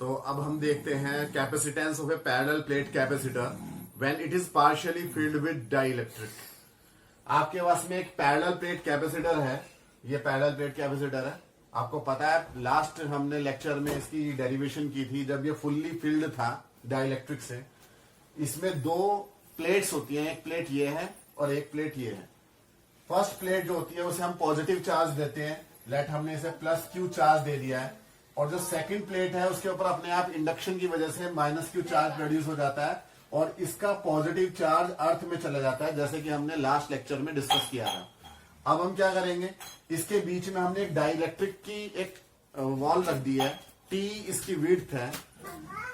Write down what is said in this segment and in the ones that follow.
तो अब हम देखते हैं capacitance of A parallel plate capacitor when it is partially filled with dielectric. आपके पास में एक पैरेलल प्लेट कैपेसिटर है, ये पैरेलल प्लेट कैपेसिटर है। आपको पता है लास्ट हमने लेक्चर में इसकी डेरिवेशन की थी जब ये फुल्ली फिल्ड था डाइइलेक्ट्रिक से। इसमें दो प्लेट्स होती हैं, एक प्लेट ये है और एक प्लेट ये है। फर्स्ट प्लेट जो होती है उसे हम पॉजिटिव चार्ज देते हैं, लेट हमने इसे प्लस क्यू चार्ज दे दिया है। और जो सेकंड प्लेट है उसके ऊपर अपने आप इंडक्शन की वजह से माइनस क्यू चार्ज प्रोड्यूस हो जाता है और इसका पॉजिटिव चार्ज अर्थ में चला जाता है, जैसे कि हमने लास्ट लेक्चर में डिस्कस किया था। अब हम क्या करेंगे, इसके बीच में हमने एक डाइइलेक्ट्रिक की एक वॉल रख दी है, टी इसकी विड्थ है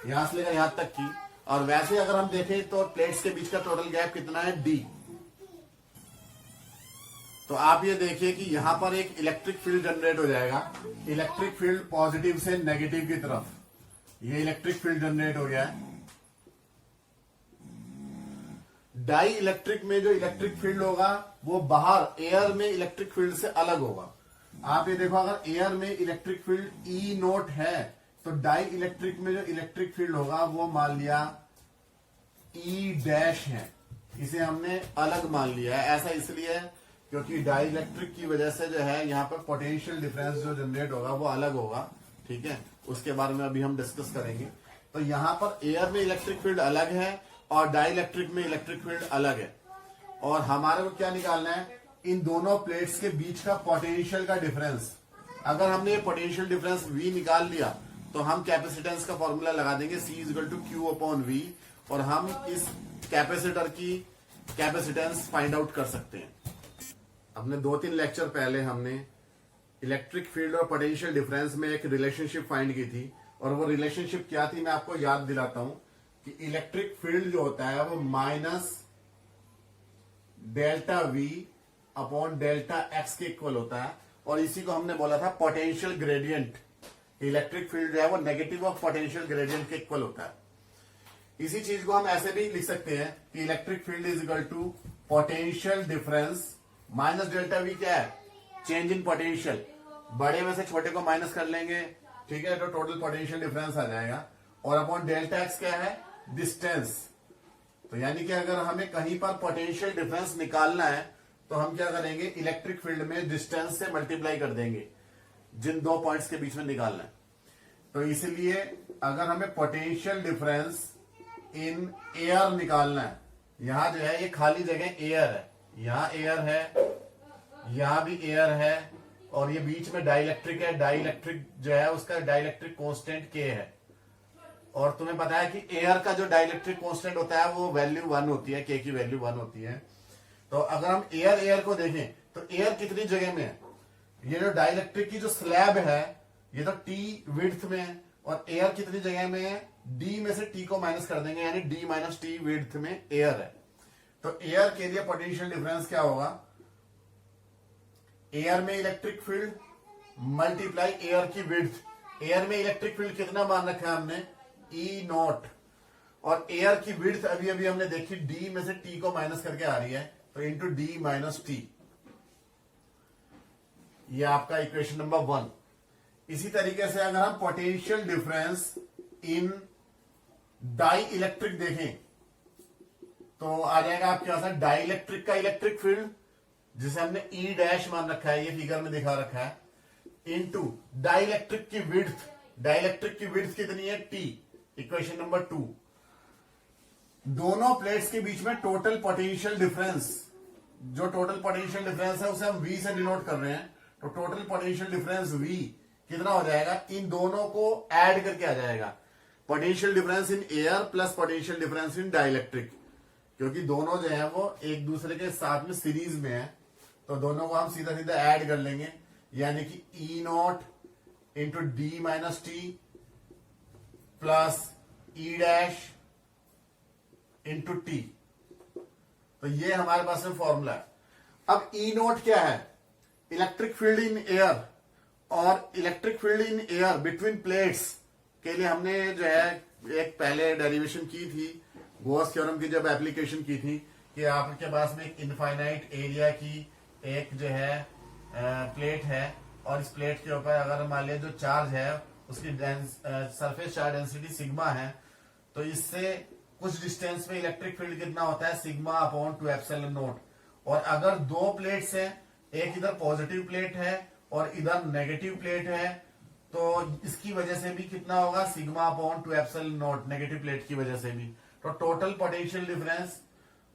यहां से लेकर यहां तक की। और वैसे अगर हम देखें तो प्लेट्स के बीच का टोटल गैप कितना है, डी। तो आप ये देखिए कि यहां पर एक इलेक्ट्रिक फील्ड जनरेट हो जाएगा, इलेक्ट्रिक फील्ड पॉजिटिव से नेगेटिव की तरफ। ये इलेक्ट्रिक फील्ड जनरेट हो गया है। डाई इलेक्ट्रिक में जो इलेक्ट्रिक फील्ड होगा वो बाहर एयर में इलेक्ट्रिक फील्ड से अलग होगा। आप ये देखो, अगर एयर में इलेक्ट्रिक फील्ड ई नोट है तो डाई इलेक्ट्रिक में जो इलेक्ट्रिक फील्ड होगा वो मान लिया ई डैश है, इसे हमने अलग मान लिया है। ऐसा इसलिए है क्योंकि डाई इलेक्ट्रिक की वजह से जो है यहाँ पर पोटेंशियल डिफरेंस जो जनरेट होगा वो अलग होगा, ठीक है। उसके बारे में अभी हम डिस्कस करेंगे। तो यहाँ पर एयर में इलेक्ट्रिक फील्ड अलग है और डाई इलेक्ट्रिक में इलेक्ट्रिक फील्ड अलग है। और हमारे को क्या निकालना है, इन दोनों प्लेट्स के बीच का पोटेंशियल का डिफरेंस। अगर हमने ये पोटेंशियल डिफरेंस V निकाल लिया तो हम कैपेसिटेंस का फॉर्मूला लगा देंगे C=Q/V और हम इस कैपेसिटर की कैपेसिटेंस फाइंड आउट कर सकते हैं। अपने 2-3 लेक्चर पहले हमने इलेक्ट्रिक फील्ड और पोटेंशियल डिफरेंस में एक रिलेशनशिप फाइंड की थी और वो रिलेशनशिप क्या थी मैं आपको याद दिलाता हूं कि इलेक्ट्रिक फील्ड जो होता है वो minus delta V upon delta x के इक्वल होता है। और इसी को हमने बोला था पोटेंशियल ग्रेडियंट। इलेक्ट्रिक फील्ड जो है वो नेगेटिव ऑफ पोटेंशियल ग्रेडियंट के इक्वल होता है। इसी चीज को हम ऐसे भी लिख सकते हैं कि electric field is equal to potential difference minus delta V क्या है, चेंज इन पोटेंशियल। बड़े में से छोटे को माइनस कर लेंगे, ठीक है, तो टोटल पोटेंशियल डिफरेंस आ जाएगा। और अपॉन डेल्टा x क्या है, डिस्टेंस। तो यानी कि अगर हमें कहीं पर पोटेंशियल डिफरेंस निकालना है तो हम क्या करेंगे, इलेक्ट्रिक फील्ड में डिस्टेंस से मल्टीप्लाई कर देंगे जिन दो पॉइंट्स के बीच में निकालना है। तो इसलिए अगर हमें पोटेंशियल डिफरेंस इन एयर निकालना है, यहां जो है ये खाली जगह एयर है, यहां एयर है, यहां भी एयर है और ये बीच में डाइइलेक्ट्रिक है। डाइइलेक्ट्रिक जो है उसका डाइइलेक्ट्रिक कांस्टेंट K है। और तुम्हें पता है कि एयर का जो डाइइलेक्ट्रिक कांस्टेंट होता है वो वैल्यू 1 होती है, K की वैल्यू 1 होती है। तो अगर हम एयर को देखें तो एयर कितनी जगह में है, ये जो डाइइलेक्ट्रिक की जो स्लैब है ये तो T विड्थ में है और एयर कितनी जगह में है, D में से T को माइनस कर देंगे यानी D - T विड्थ में एयर है। तो एयर के लिए पोटेंशियल डिफरेंस क्या होगा, एयर में इलेक्ट्रिक फील्ड मल्टीप्लाई एयर की विड्थ। एयर में इलेक्ट्रिक फील्ड कितना मान रखा है हमने, E नॉट। और एयर की विड्थ अभी अभी हमने देखी D में से T को माइनस करके आ रही है, तो इंटू D - T। ये आपका इक्वेशन नंबर 1। इसी तरीके से अगर हम potential difference in dielectric देखें तो आ जाएगा आपके पास डाइइलेक्ट्रिक का इलेक्ट्रिक फील्ड जिसे हमने E डैश मान रखा है, ये फिगर में दिखा रखा है, इनटू डाइइलेक्ट्रिक की विड्थ। डाइइलेक्ट्रिक की विड्थ कितनी है, T, इक्वेशन नंबर 2। दोनों प्लेट्स के बीच में टोटल पोटेंशियल डिफरेंस, जो टोटल पोटेंशियल डिफरेंस है उसे हम V से डिनोट कर रहे हैं। तो टोटल पोटेंशियल डिफरेंस V कितना हो जाएगा, इन दोनों को ऐड करके आ जाएगा, potential difference in air plus potential difference in dielectric. क्योंकि दोनों जो है वो एक दूसरे के साथ में सीरीज में है तो दोनों को हम सीधा सीधा ऐड कर लेंगे, यानी कि E not into D - T plus E dash into T। तो ये हमारे पास में फॉर्मूला है। अब E नॉट क्या है, इलेक्ट्रिक फील्ड इन एयर। और electric field in air between plates के लिए हमने जो है एक पहले डेरिवेशन की थी, गॉस थ्योरम की जब एप्लीकेशन की थी कि आपके पास में एक इनफाइनाइट एरिया की एक जो है प्लेट है और इस प्लेट के ऊपर अगर मान लिया जो चार्ज है उसकी सरफेस चार्ज डेंसिटी सिग्मा है, तो इससे कुछ डिस्टेंस पे इलेक्ट्रिक फील्ड कितना होता है, सिग्मा अपॉन 2 एप्सिलॉन नॉट। और अगर दो प्लेट्स हैं, एक इधर पॉजिटिव प्लेट है और इधर नेगेटिव प्लेट है, तो इसकी वजह से भी कितना होगा, sigma upon 2 epsilon not, negative plate की वजह से भी। तो टोटल पोटेंशियल डिफरेंस,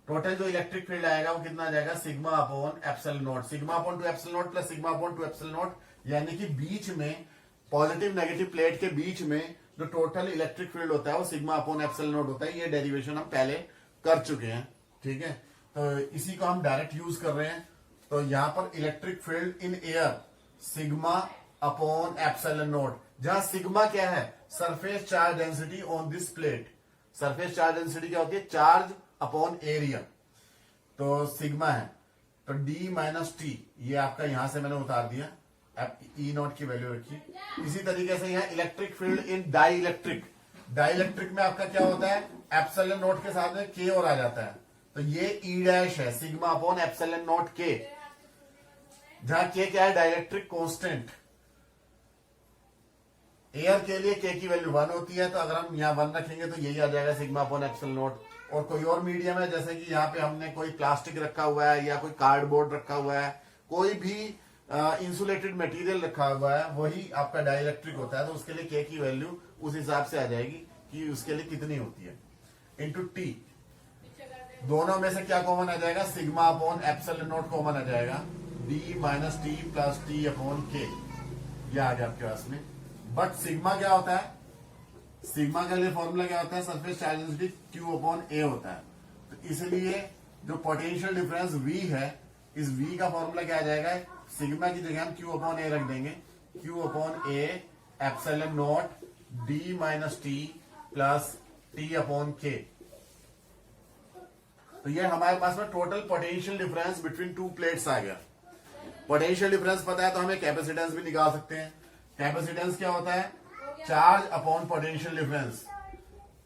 टोटल जो इलेक्ट्रिक फील्ड आएगा वो कितना आ जाएगा, sigma upon epsilon not, sigma upon 2 epsilon not plus sigma upon 2 epsilon not, यानी कि बीच में पॉजिटिव नेगेटिव प्लेट के बीच में जो टोटल इलेक्ट्रिक फील्ड होता है वो सिग्मा अपॉन एप्सिलॉन नॉट होता है। ये डेरिवेशन हम पहले कर चुके हैं, ठीक है। तो इसी को हम डायरेक्ट यूज कर रहे हैं। तो यहां पर electric field in air sigma upon epsilon not, जहां सिग्मा क्या है, surface charge density on this plate. Surface charge density क्या होती है, चार्ज अपॉन एरिया, तो सिग्मा है। तो डी माइनस टी, ये आपका यहां से मैंने उतार दिया, ई नॉट की वैल्यू रखी। इसी तरीके से यहाँ electric field in dielectric, dielectric में आपका क्या होता है, एप्सिलॉन नॉट के साथ में के और आ जाता है, तो ये ई डैश है, सिग्मा अपॉन एप्सिलॉन नॉट के, जहां के क्या है, डाइलेक्ट्रिक कांस्टेंट। एयर के लिए के की वैल्यू 1 होती है, तो अगर हम यहाँ 1 रखेंगे तो यही आ जाएगा सिग्मा अपॉन एप्सिलॉन नॉट। और कोई और मीडियम है, जैसे कि यहाँ पे हमने कोई प्लास्टिक रखा हुआ है या कोई कार्डबोर्ड रखा हुआ है, कोई भी इंसुलेटेड मटेरियल रखा हुआ है, वही आपका डाइलेक्ट्रिक होता है, तो उसके लिए के की वैल्यू उस हिसाब से आ जाएगी कि उसके लिए कितनी होती है, इंटू टी। दोनों में से क्या कॉमन आ जाएगा, sigma upon epsilon naught common आ जाएगा, D minus T plus T upon K, ये आ गया आपके पास में। बट सिग्मा क्या होता है, सिग्मा के लिए फॉर्मूला क्या होता है, surface charge density Q upon A होता है। तो इसलिए जो पोटेंशियल डिफरेंस V है, इस V का फॉर्मूला क्या आ जाएगा, सिग्मा की जगह हम क्यू अपॉन ए रख देंगे, Q upon A epsilon naught D minus T plus T upon K. तो ये हमारे पास में total potential difference between two plates आ गया। पोटेंशियल डिफरेंस पता है तो हमें कैपेसिटेंस भी निकाल सकते हैं। कैपेसिटेंस क्या होता है, चार्ज अपॉन पोटेंशियल डिफरेंस।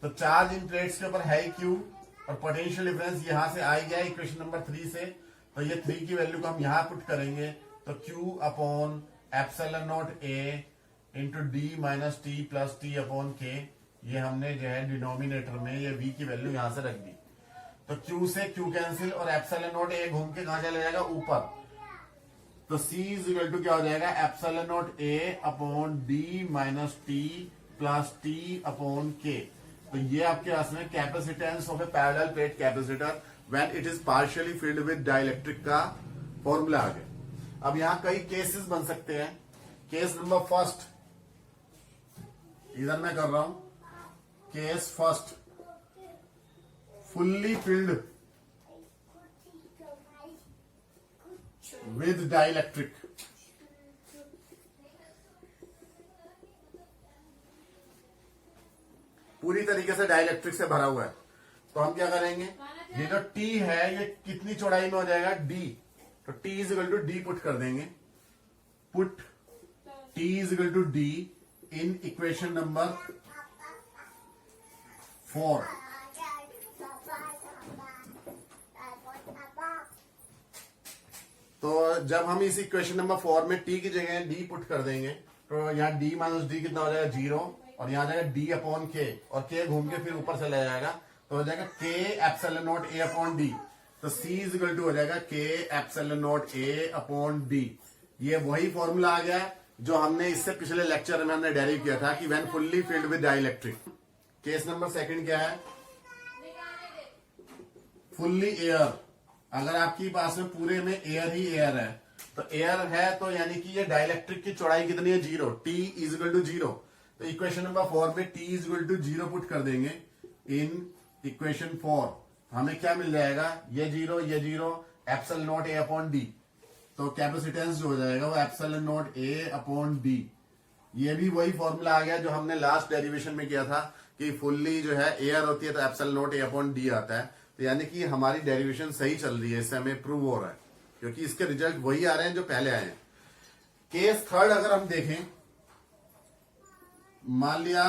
तो चार्ज इन प्लेट्स के ऊपर है क्यू, और पोटेंशियल डिफरेंस यहां से आ गया इक्वेशन नंबर 3 से, तो ये 3 की वैल्यू को हम यहां पुट करेंगे, तो Q upon epsilon not a into D minus T plus T upon K, ये हमने जो है डिनोमिनेटर में ये V की वैल्यू यहां से रख दी। तो Q से Q कैंसिल और एप्सिलॉन नॉट ए घूम के कहां चला जाएगा, ऊपर। तो C इज इक्वल टू क्या हो जाएगा, epsilon not a upon D minus T plus T upon K. तो ये आपके पास में capacitance of A parallel plate capacitor when it is partially filled with dielectric का फॉर्मूला आ गया। अब यहां कई केसेस बन सकते हैं। केस नंबर फर्स्ट, इधर मैं कर रहा हूं, case first, fully filled with dielectric. पूरी तरीके से डाइलेक्ट्रिक से भरा हुआ है, तो हम क्या करेंगे, ये जो T है ये कितनी चौड़ाई में हो जाएगा, D, तो T is equal to D put कर देंगे, put T is equal to D in equation number 4। तो जब हम इस इक्वेशन नंबर 4 में T की जगह D पुट कर देंगे, तो यहाँ D माइनस डी कितना हो जाएगा, 0, और यहाँ जाएगा D अपॉन K, और K घूम के फिर ऊपर चला जाएगा, तो हो जाएगा K epsilon not A upon D। तो C इज इक्वल टू हो जाएगा K epsilon not A upon D। ये वही फॉर्मूला आ गया जो हमने इससे पिछले लेक्चर में हमने डेरिव किया था कि when fully filled with dielectric. Case number second क्या है, फुल्ली एयर। अगर आपके पास में पूरे में एयर ही एयर है, तो एयर है तो यानी कि ये डाइलेक्ट्रिक की चौड़ाई कितनी है, 0, T इज इक्वल टू 0। तो इक्वेशन नंबर 4 में T is equal to 0 put कर देंगे इन इक्वेशन 4। हमें क्या मिल जाएगा, ये 0 epsilon not A upon D। तो कैपेसिटेंस जो हो जाएगा वो epsilon not A upon D। ये भी वही फॉर्मूला आ गया जो हमने लास्ट डेरिवेशन में किया था कि फुल्ली जो है एयर होती है तो epsilon not A upon D आता है। तो यानी कि हमारी डेरिवेशन सही चल रही है, इससे हमें प्रूव हो रहा है, क्योंकि इसके रिजल्ट वही आ रहे हैं जो पहले आए हैं। केस थर्ड अगर हम देखें, मान लिया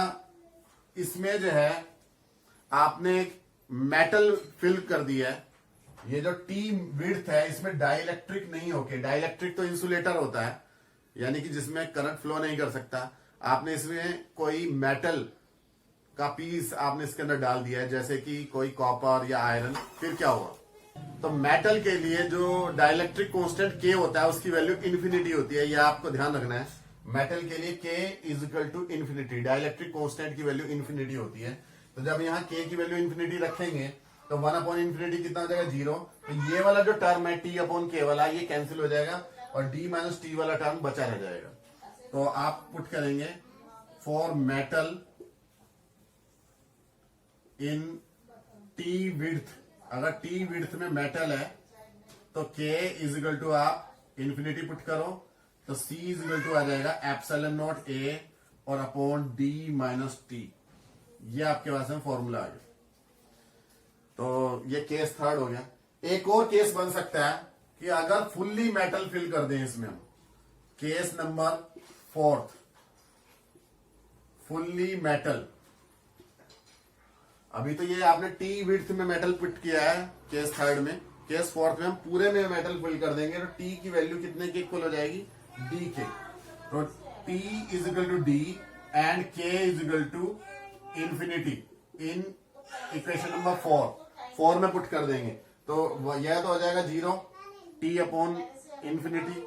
इसमें जो है आपने मेटल फिल कर दिया है, ये जो T विड्थ है इसमें डाइलेक्ट्रिक नहीं होके, डाइलेक्ट्रिक तो इंसुलेटर होता है, यानी कि जिसमें करंट फ्लो नहीं कर सकता। आपने इसमें कोई मेटल का पीस आपने इसके अंदर डाल दिया है, जैसे कि कोई कॉपर या आयरन, फिर क्या होगा? तो मेटल के लिए जो डाइलेक्ट्रिक कांस्टेंट के होता है उसकी वैल्यू इन्फिनिटी होती है, यह आपको ध्यान रखना है। मेटल के लिए K is equal to infinity, dielectric constant की वैल्यू इन्फिनिटी होती है। तो जब यहाँ के की वैल्यू इन्फिनिटी रखेंगे तो 1/इन्फिनिटी कितना हो जाएगा? 0। तो ये वाला जो टर्म है टी अपॉन के वाला, ये कैंसिल हो जाएगा और डी माइनस टी वाला टर्म बचा रह जाएगा। तो आप पुट करेंगे for metal in T width, अगर टी विड्थ में मेटल है तो के इज इक्वल टू आप इन्फिनिटी पुट करो तो सी इज इक्वल टू आ जाएगा एप्सिलॉन नॉट ए और अपॉन डी माइनस टी। ये आपके पास में फॉर्मूला आ गया। तो ये केस थर्ड हो गया। एक और केस बन सकता है कि अगर फुल्ली मेटल फिल कर दें इसमें हम, केस नंबर 4, फुल्ली मेटल। अभी तो ये आपने टी विड्थ में मेटल पुट किया है केस थर्ड में, केस फोर्थ में हम पूरे में मेटल फिल कर देंगे तो टी की वैल्यू कितने के इक्वल हो जाएगी? D K. तो T is equal to D and K is equal to infinity in equation number 4 में पुट कर देंगे तो यह तो हो जाएगा 0 टी अपॉन इन्फिनिटी,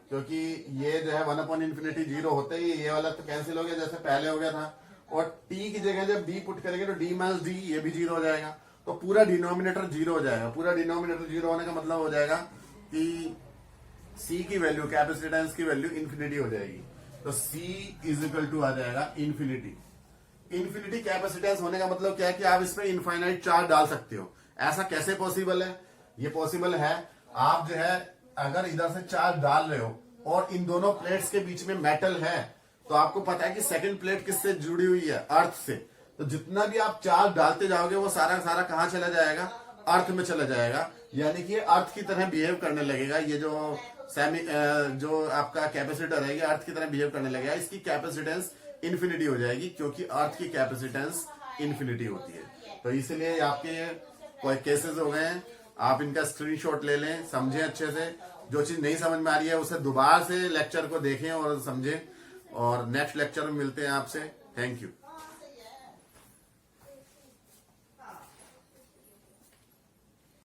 क्योंकि ये जो है 1/इन्फिनिटी 0 होते ही ये वाला तो कैंसिल हो गया जैसे पहले हो गया था। और टी की जगह जब डी पुट करेंगे तो डी माइनस डी, ये भी 0 हो जाएगा। तो पूरा डिनोमिनेटर 0 हो जाएगा। पूरा डिनोमिनेटर 0 होने का मतलब हो जाएगा कि सी की वैल्यू, कैपेसिटेंस की वैल्यू इन्फिनिटी हो जाएगी। तो सी इज इक्वल टू आ जाएगा इन्फिनिटी। इन्फिनिटी कैपेसिटेंस होने का मतलब क्या है कि आप इसमें इनफाइनाइट चार्ज डाल सकते हो। ऐसा कैसे पॉसिबल है? ये पॉसिबल है, आप जो है अगर इधर से चार्ज डाल रहे हो और इन दोनों प्लेट्स के बीच में मेटल है, तो आपको पता है कि सेकंड प्लेट किससे जुड़ी हुई है? अर्थ से। तो जितना भी आप चार्ज डालते जाओगे वो सारा सारा कहां चला जाएगा? अर्थ में चला जाएगा। यानी कि अर्थ की तरह बिहेव करने लगेगा। ये जो जो आपका कैपेसिटर है ये अर्थ की तरह बिहेव करने लगेगा। इसकी कैपेसिटेंस इन्फिनिटी हो जाएगी क्योंकि अर्थ की कैपेसिटेंस इन्फिनिटी होती है। तो इसलिए आपके कोई केसेस हो गए हैं, आप इनका स्क्रीनशॉट ले लें, समझें अच्छे से। जो चीज नहीं समझ में आ रही है उसे दोबारा से लेक्चर को देखें और समझें। और नेक्स्ट लेक्चर में मिलते हैं आपसे। Thank you.